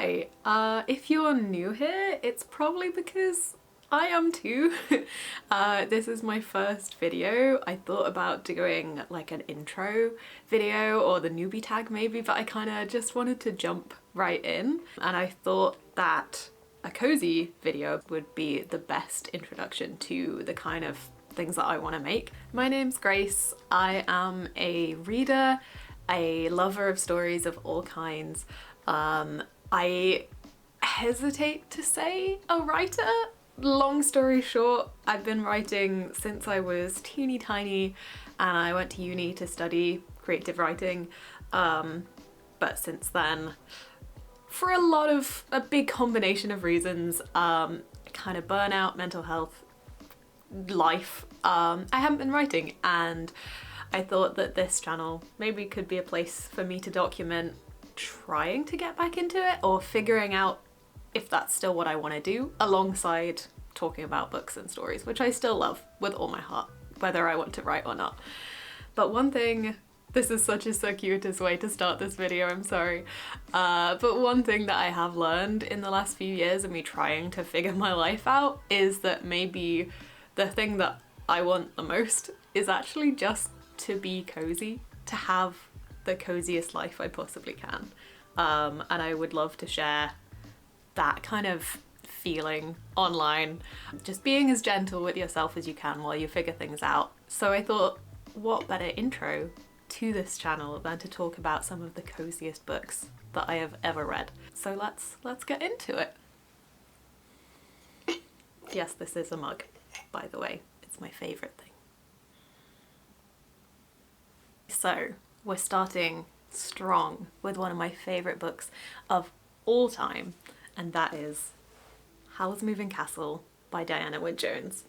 Hi, if you're new here, it's probably because I am too. This is my first video. I thought about doing like an intro video or the newbie tag maybe, but I kind of just wanted to jump right in, and I thought that a cozy video would be the best introduction to the kind of things that I want to make. My name's Grace. I am a reader, a lover of stories of all kinds. I hesitate to say a writer. Long story short, I've been writing since I was teeny tiny, and I went to uni to study creative writing. But since then, for a big combination of reasons, kind of burnout, mental health, life, I haven't been writing, and I thought that this channel maybe could be a place for me to document trying to get back into it or figuring out if that's still what I want to do, alongside talking about books and stories, which I still love with all my heart, whether I want to write or not. But one thing, this is such a circuitous way to start this video, I'm sorry, but one thing that I have learned in the last few years of me trying to figure my life out is that maybe the thing that I want the most is actually just to be cozy, to have the coziest life I possibly can. And I would love to share that kind of feeling online, just being as gentle with yourself as you can while you figure things out. So I thought, what better intro to this channel than to talk about some of the coziest books that I have ever read. So let's get into it. Yes, this is a mug, by the way. It's my favorite thing. So we're starting strong with one of my favorite books of all time, and that is Howl's Moving Castle by Diana Wynne Jones.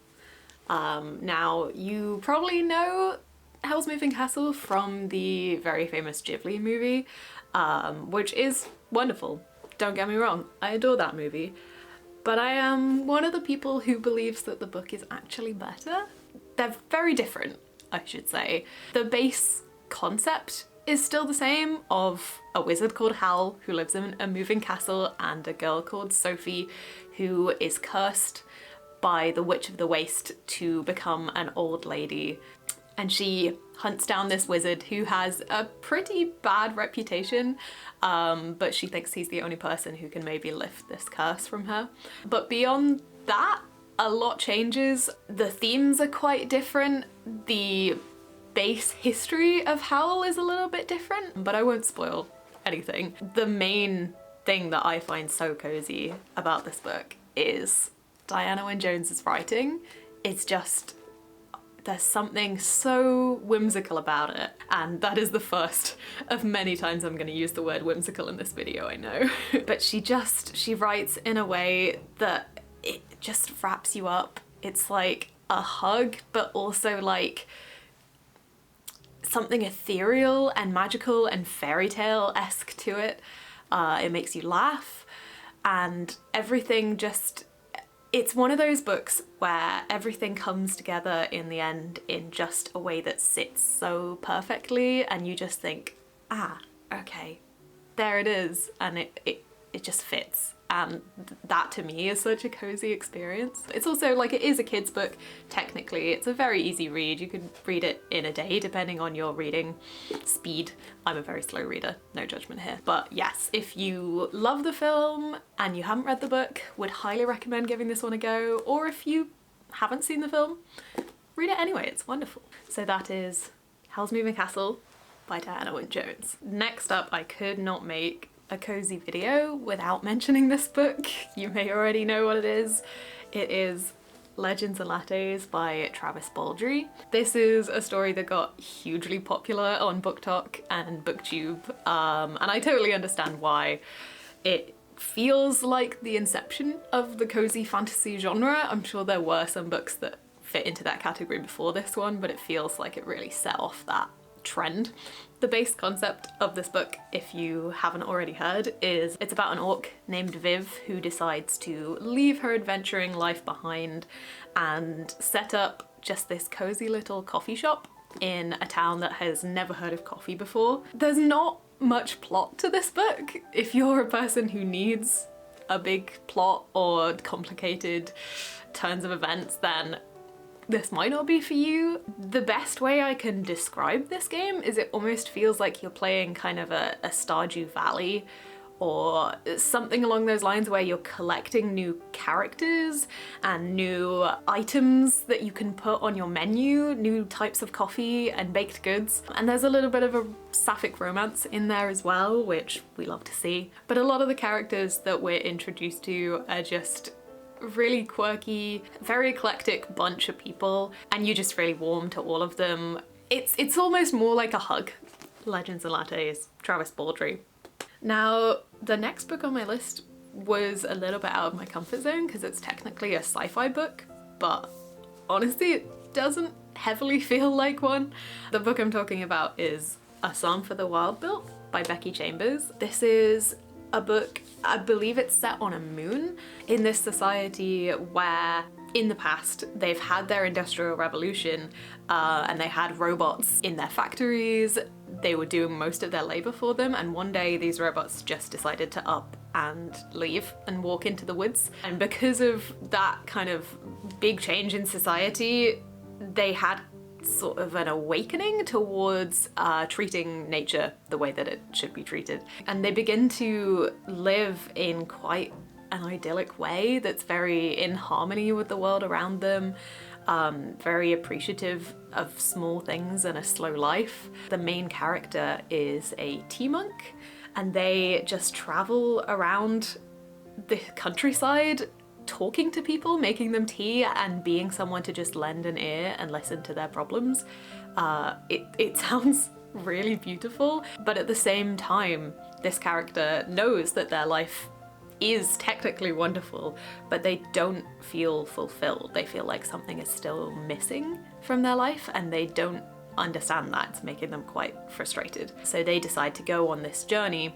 Now, you probably know Howl's Moving Castle from the very famous Ghibli movie, which is wonderful. Don't get me wrong, I adore that movie. But I am one of the people who believes that the book is actually better. They're very different, I should say. The base concept is still the same, of a wizard called Howl who lives in a moving castle and a girl called Sophie who is cursed by the Witch of the Waste to become an old lady. And she hunts down this wizard who has a pretty bad reputation, but she thinks he's the only person who can maybe lift this curse from her. But beyond that, a lot changes. The themes are quite different. The base history of Howl is a little bit different, but I won't spoil anything. The main thing that I find so cozy about this book is Diana Wynne Jones's writing. It's just, there's something so whimsical about it, and that is the first of many times I'm going to use the word whimsical in this video, I know. But she writes in a way that it just wraps you up. It's like a hug, but also like something ethereal and magical and fairy tale-esque to it. It makes you laugh, and everything just, it's one of those books where everything comes together in the end in just a way that sits so perfectly, and you just think, ah, okay, there it is, and it just fits. And that to me is such a cozy experience. It's also like, it is a kid's book, technically. It's a very easy read. You could read it in a day depending on your reading speed. I'm a very slow reader, no judgment here. But yes, if you love the film and you haven't read the book, would highly recommend giving this one a go. Or if you haven't seen the film, read it anyway, it's wonderful. So that is Howl's Moving Castle by Diana Wynne Jones. Next up, I could not make a cozy video without mentioning this book. You may already know what it is. It is Legends and Lattes by Travis Baldree. This is a story that got hugely popular on BookTok and BookTube, and I totally understand why. It feels like the inception of the cozy fantasy genre. I'm sure there were some books that fit into that category before this one, but it feels like it really set off that trend. The base concept of this book, if you haven't already heard, is it's about an orc named Viv who decides to leave her adventuring life behind and set up just this cozy little coffee shop in a town that has never heard of coffee before. There's not much plot to this book. If you're a person who needs a big plot or complicated turns of events, then this might not be for you. The best way I can describe this game is it almost feels like you're playing kind of a Stardew Valley or something along those lines, where you're collecting new characters and new items that you can put on your menu, new types of coffee and baked goods. And there's a little bit of a sapphic romance in there as well, which we love to see. But a lot of the characters that we're introduced to are just really quirky, very eclectic bunch of people, and you just really warm to all of them. It's almost more like a hug. Legends and Lattes, Travis Baldree. Now, the next book on my list was a little bit out of my comfort zone because it's technically a sci-fi book, but honestly it doesn't heavily feel like one. The book I'm talking about is A Psalm for the Wild Built by Becky Chambers. This is a book, I believe it's set on a moon in this society where in the past they've had their industrial revolution and they had robots in their factories. They were doing most of their labor for them, and one day these robots just decided to up and leave and walk into the woods. And because of that kind of big change in society, they had sort of an awakening towards treating nature the way that it should be treated. And they begin to live in quite an idyllic way that's very in harmony with the world around them, very appreciative of small things and a slow life. The main character is a tea monk, and they just travel around the countryside talking to people, making them tea, and being someone to just lend an ear and listen to their problems. It sounds really beautiful, but at the same time, this character knows that their life is technically wonderful, but they don't feel fulfilled. They feel like something is still missing from their life, and they don't understand that. It's making them quite frustrated. So they decide to go on this journey,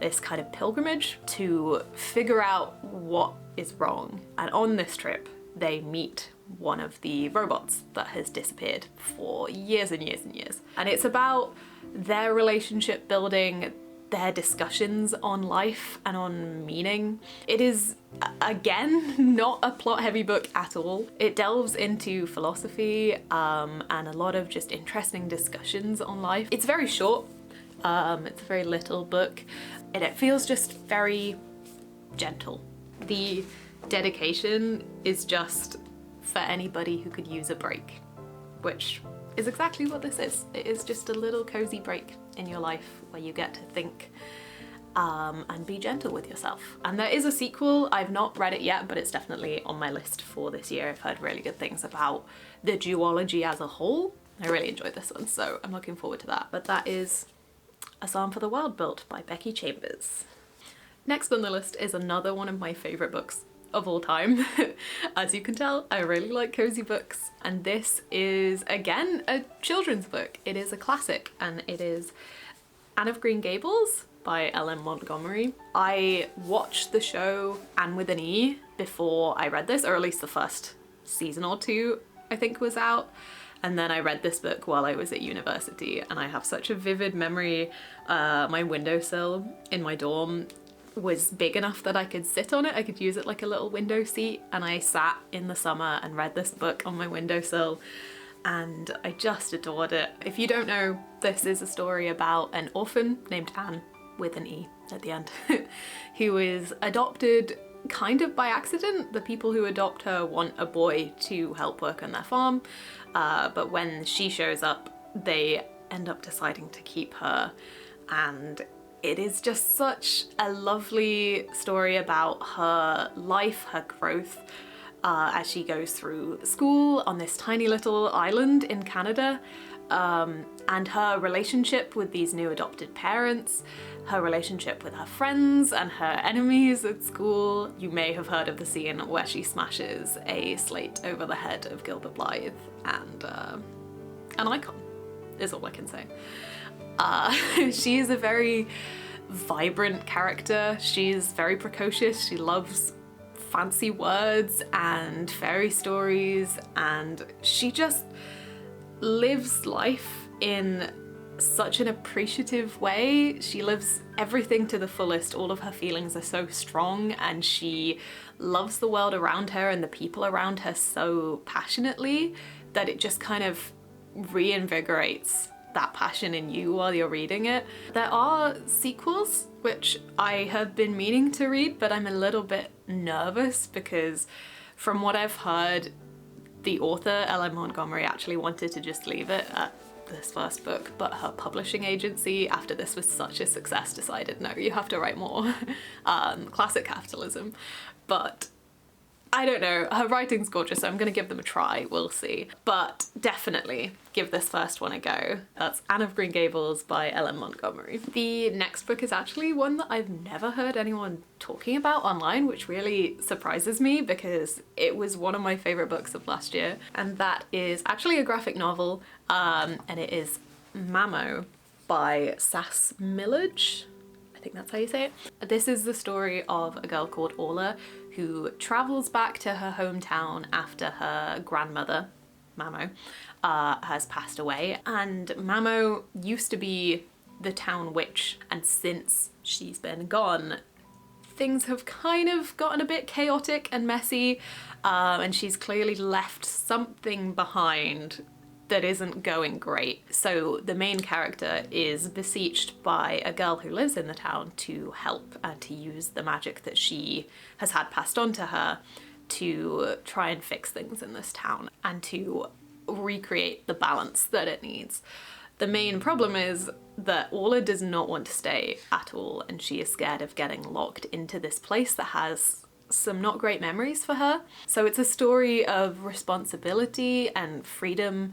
this kind of pilgrimage, to figure out what is wrong. And on this trip, they meet one of the robots that has disappeared for years and years and years. And it's about their relationship building, their discussions on life and on meaning. It is, again, not a plot-heavy book at all. It delves into philosophy and a lot of just interesting discussions on life. It's very short. It's a very little book, and it feels just very gentle. The dedication is just for anybody who could use a break, which is exactly what this is. It is just a little cozy break in your life where you get to think and be gentle with yourself. And there is a sequel. I've not read it yet, but it's definitely on my list for this year. I've heard really good things about the duology as a whole. I really enjoyed this one, so I'm looking forward to that. But that is A Psalm for the Wild Built by Becky Chambers. Next on the list is another one of my favourite books of all time. As you can tell, I really like cozy books, and this is again a children's book. It is a classic, and it is Anne of Green Gables by L.M. Montgomery. I watched the show Anne with an E before I read this, or at least the first season or two I think was out. And then I read this book while I was at university, and I have such a vivid memory. My windowsill in my dorm was big enough that I could sit on it. I could use it like a little window seat, and I sat in the summer and read this book on my windowsill, and I just adored it. If you don't know, this is a story about an orphan named Anne with an E at the end who is adopted kind of by accident. The people who adopt her want a boy to help work on their farm, but when she shows up, they end up deciding to keep her, and it is just such a lovely story about her life, her growth, as she goes through school on this tiny little island in Canada, and her relationship with these new adopted parents, her relationship with her friends and her enemies at school. You may have heard of the scene where she smashes a slate over the head of Gilbert Blythe, and an icon is all I can say. She is a very vibrant character. She's very precocious. She loves fancy words and fairy stories, and she just lives life in such an appreciative way. She lives everything to the fullest. All of her feelings are so strong, and she loves the world around her and the people around her so passionately that it just kind of reinvigorates that passion in you while you're reading it. There are sequels which I have been meaning to read, but I'm a little bit nervous because from what I've heard, the author, Ellen Montgomery, actually wanted to just leave it at this first book, but her publishing agency, after this was such a success, decided no, you have to write more. Classic capitalism. But I don't know, her writing's gorgeous, so I'm gonna give them a try, we'll see. But definitely give this first one a go. That's Anne of Green Gables by Ellen Montgomery. The next book is actually one that I've never heard anyone talking about online, which really surprises me because it was one of my favorite books of last year. And that is actually a graphic novel, and it is Mamo by Sas Milledge. I think that's how you say it. This is the story of a girl called Orla who travels back to her hometown after her grandmother, Mamo, has passed away. And Mamo used to be the town witch, and since she's been gone, things have kind of gotten a bit chaotic and messy, and she's clearly left something behind that isn't going great. So the main character is beseeched by a girl who lives in the town to help and to use the magic that she has had passed on to her to try and fix things in this town and to recreate the balance that it needs. The main problem is that Orla does not want to stay at all, and she is scared of getting locked into this place that has some not great memories for her. So it's a story of responsibility and freedom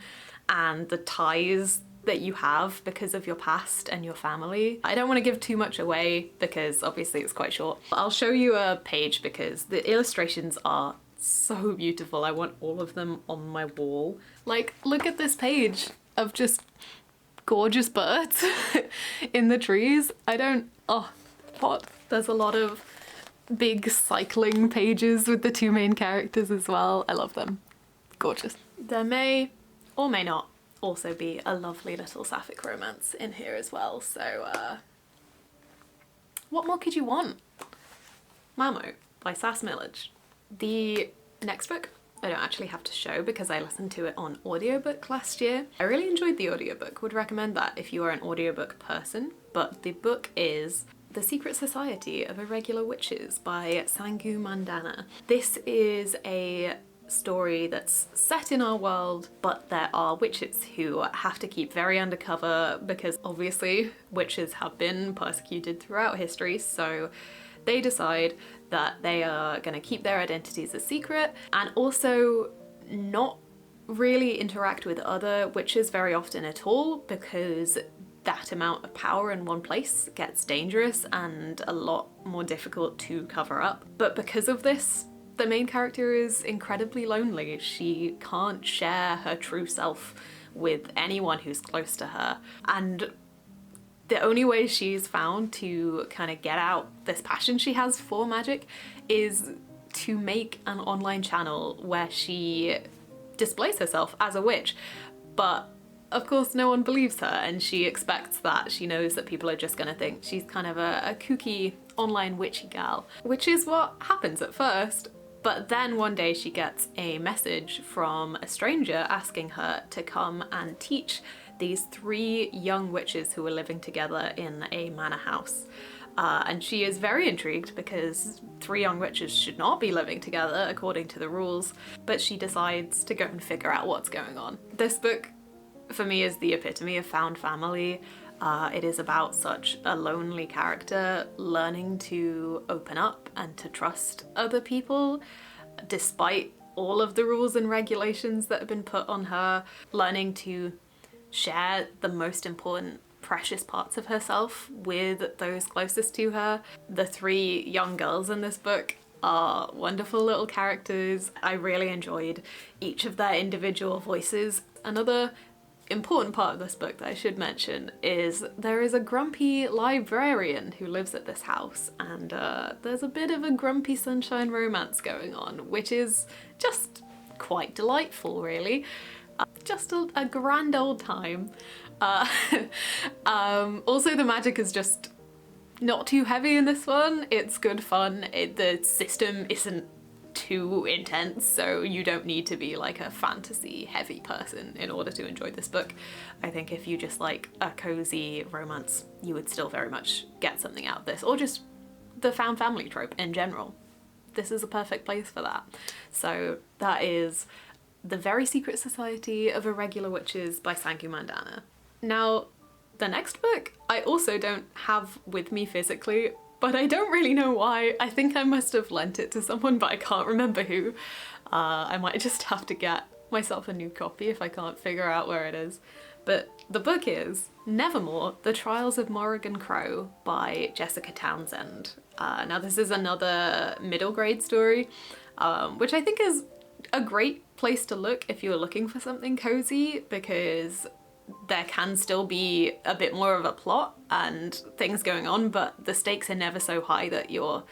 and the ties that you have because of your past and your family. I don't want to give too much away because obviously it's quite short. I'll show you a page because the illustrations are so beautiful. I want all of them on my wall. Like, look at this page of just gorgeous birds in the trees. There's a lot of big cycling pages with the two main characters as well. I love them. Gorgeous. There may or may not also be a lovely little sapphic romance in here as well, so what more could you want? Mamo by Sas Milledge. The next book I don't actually have to show because I listened to it on audiobook last year. I really enjoyed the audiobook, would recommend that if you are an audiobook person, but the book is The Secret Society of Irregular Witches by Sangu Mandanna. This is a story that's set in our world, but there are witches who have to keep very undercover because obviously witches have been persecuted throughout history, so they decide that they are going to keep their identities a secret and also not really interact with other witches very often at all, because that amount of power in one place gets dangerous and a lot more difficult to cover up. But because of this, the main character is incredibly lonely. She can't share her true self with anyone who's close to her, and the only way she's found to kind of get out this passion she has for magic is to make an online channel where she displays herself as a witch. But of course no one believes her, and she expects that. She knows that people are just gonna think she's kind of a kooky online witchy gal, which is what happens at first. But then one day she gets a message from a stranger asking her to come and teach these 3 young witches who are living together in a manor house. And she is very intrigued because 3 young witches should not be living together according to the rules, but she decides to go and figure out what's going on. This book for me is the epitome of found family. It is about such a lonely character learning to open up and to trust other people despite all of the rules and regulations that have been put on her, learning to share the most important precious parts of herself with those closest to her. The 3 young girls in this book are wonderful little characters. I really enjoyed each of their individual voices. Another important part of this book that I should mention is there is a grumpy librarian who lives at this house, and there's a bit of a grumpy sunshine romance going on, which is just quite delightful really. Just a grand old time. Also, the magic is just not too heavy in this one. It's good fun. The system isn't too intense, so you don't need to be like a fantasy heavy person in order to enjoy this book. I think if you just like a cozy romance, you would still very much get something out of this, or just the found family trope in general. This is a perfect place for that. So that is The Very Secret Society of Irregular Witches by Sangu Mandanna. Now, the next book I also don't have with me physically, but I don't really know why. I think I must have lent it to someone, but I can't remember who. I might just have to get myself a new copy if I can't figure out where it is. But the book is Nevermoor, The Trials of Morrigan Crow by Jessica Townsend. Now this is another middle grade story, which I think is a great place to look if you're looking for something cozy, because there can still be a bit more of a plot and things going on, but the stakes are never so high that you're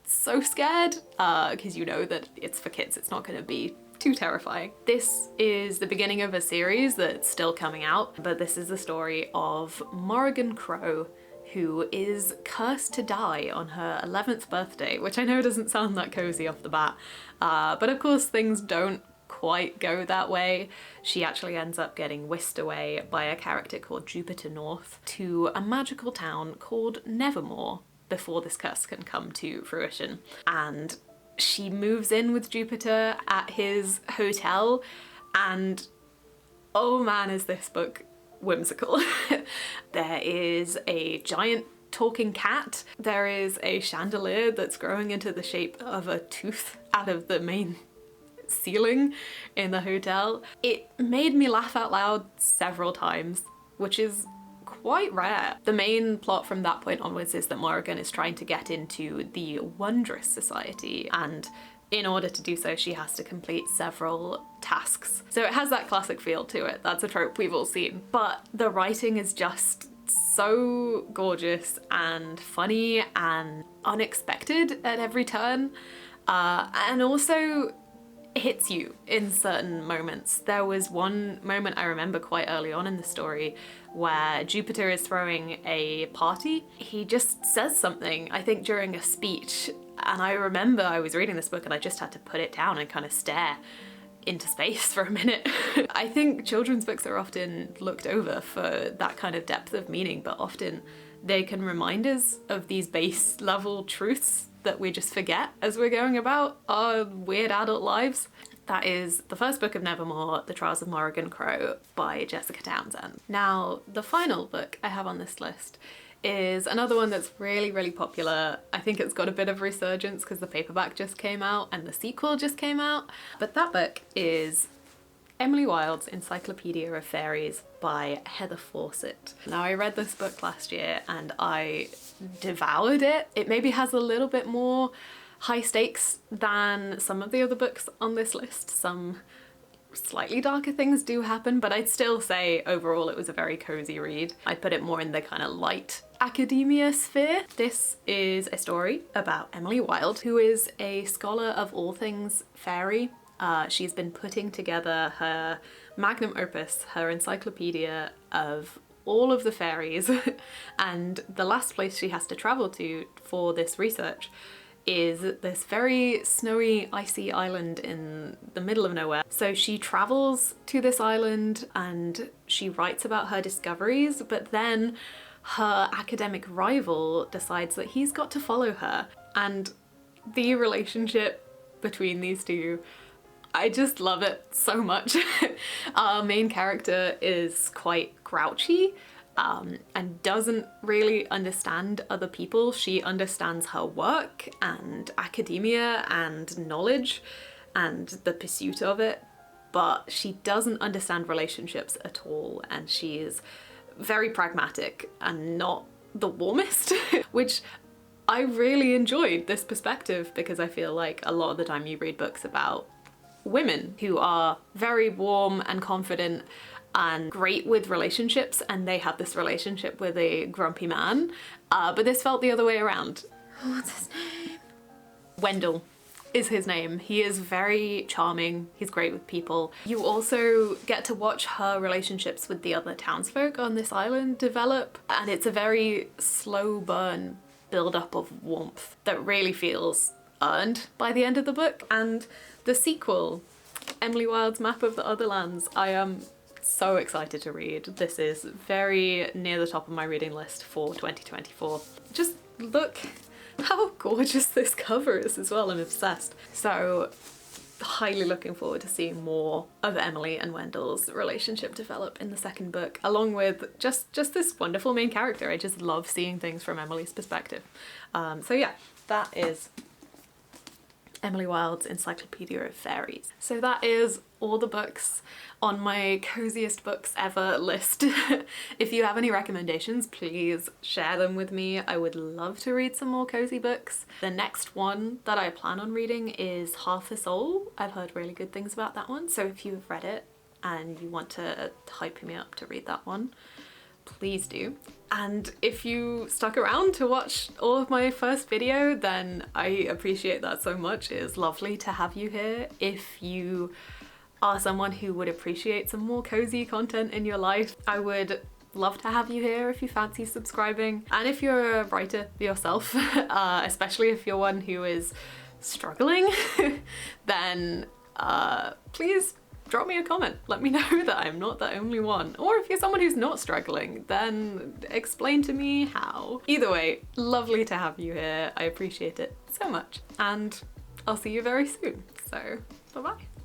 so scared, because you know that it's for kids, it's not going to be too terrifying. This is the beginning of a series that's still coming out, but this is the story of Morrigan Crow, who is cursed to die on her 11th birthday, which I know doesn't sound that cozy off the bat, but of course things don't quite go that way. She actually ends up getting whisked away by a character called Jupiter North to a magical town called Nevermoor before this curse can come to fruition. And she moves in with Jupiter at his hotel, and oh man, is this book whimsical. There is a giant talking cat. There is a chandelier that's growing into the shape of a tooth out of the main ceiling in the hotel. It made me laugh out loud several times, which is quite rare. The main plot from that point onwards is that Morrigan is trying to get into the Wondrous Society, and in order to do so she has to complete several tasks. So it has that classic feel to it. That's a trope we've all seen, but the writing is just so gorgeous and funny and unexpected at every turn, and also hits you in certain moments. There was one moment I remember quite early on in the story where Jupiter is throwing a party. He just says something, I think during a speech, and I remember I was reading this book and I just had to put it down and kind of stare into space for a minute. I think children's books are often looked over for that kind of depth of meaning, but often they can remind us of these base level truths that we just forget as we're going about our weird adult lives. That is the first book of Nevermoor, The Trials of Morrigan Crow by Jessica Townsend. Now, the final book I have on this list is another one that's really, really popular. I think it's got a bit of resurgence because the paperback just came out and the sequel just came out. But that book is Emily Wilde's Encyclopaedia of Faeries by Heather Fawcett. Now, I read this book last year and I devoured it. It maybe has a little bit more high stakes than some of the other books on this list. Some slightly darker things do happen, but I'd still say overall it was a very cozy read. I'd put it more in the kind of light academia sphere. This is a story about Emily Wilde, who is a scholar of all things fairy. She's been putting together her magnum opus, her encyclopedia of all of the fairies, and the last place she has to travel to for this research is this very snowy, icy island in the middle of nowhere. So she travels to this island and she writes about her discoveries, but then her academic rival decides that he's got to follow her. And the relationship between these two, I just love it so much. Our main character is quite grouchy and doesn't really understand other people. She understands her work and academia and knowledge and the pursuit of it, but she doesn't understand relationships at all, and she is very pragmatic and not the warmest, which I really enjoyed this perspective, because I feel like a lot of the time you read books about women who are very warm and confident and great with relationships, and they have this relationship with a grumpy man, but this felt the other way around. What's his name? Wendell. is his name. He is very charming, he's great with people. You also get to watch her relationships with the other townsfolk on this island develop, and it's a very slow burn build up of warmth that really feels earned by the end of the book. And the sequel, Emily Wilde's Map of the Other Lands, I am so excited to read. This is very near the top of my reading list for 2024. Just look how gorgeous this cover is as well, I'm obsessed. So highly looking forward to seeing more of Emily and Wendell's relationship develop in the second book, along with just this wonderful main character. I just love seeing things from Emily's perspective. So yeah, that is Emily Wilde's Encyclopaedia of Faeries. So that is all the books on my cosiest books ever list. If you have any recommendations, please share them with me. I would love to read some more cozy books. The next one that I plan on reading is Half a Soul. I've heard really good things about that one, so if you've read it and you want to hype me up to read that one, please do. And if you stuck around to watch all of my first video, then I appreciate that so much. It is lovely to have you here. If you are someone who would appreciate some more cozy content in your life, I would love to have you here if you fancy subscribing. And if you're a writer yourself, especially if you're one who is struggling, then please drop me a comment. Let me know that I'm not the only one. Or if you're someone who's not struggling, then explain to me how. Either way, lovely to have you here. I appreciate it so much. And I'll see you very soon. So, bye-bye.